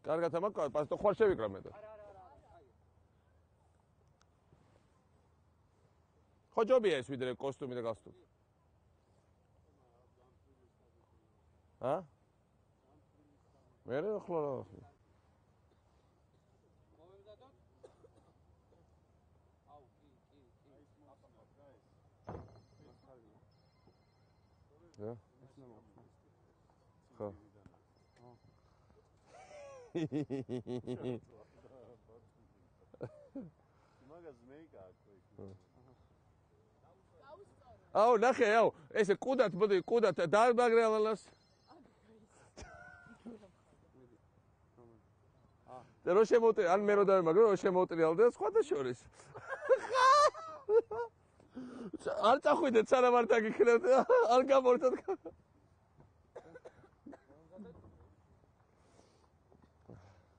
კარგად ამაკ პასტო ხوار შევიკრა მე და ხო ჯობია ეს ვიდრე კოსტუმი და გასტუმი მე რა ახლა რა მომემზადოთ აუ კი ხო აუ ნახე აუ ესე კუდათ მოდი კუდათ დააგრეალანას და რო შემოტე ან მე რო დავიმაგრო რო შემოტრიალდა და სხვა და შორის არ წახვიდეთ სანამ არ დაგიქნათ არ გამორთოთ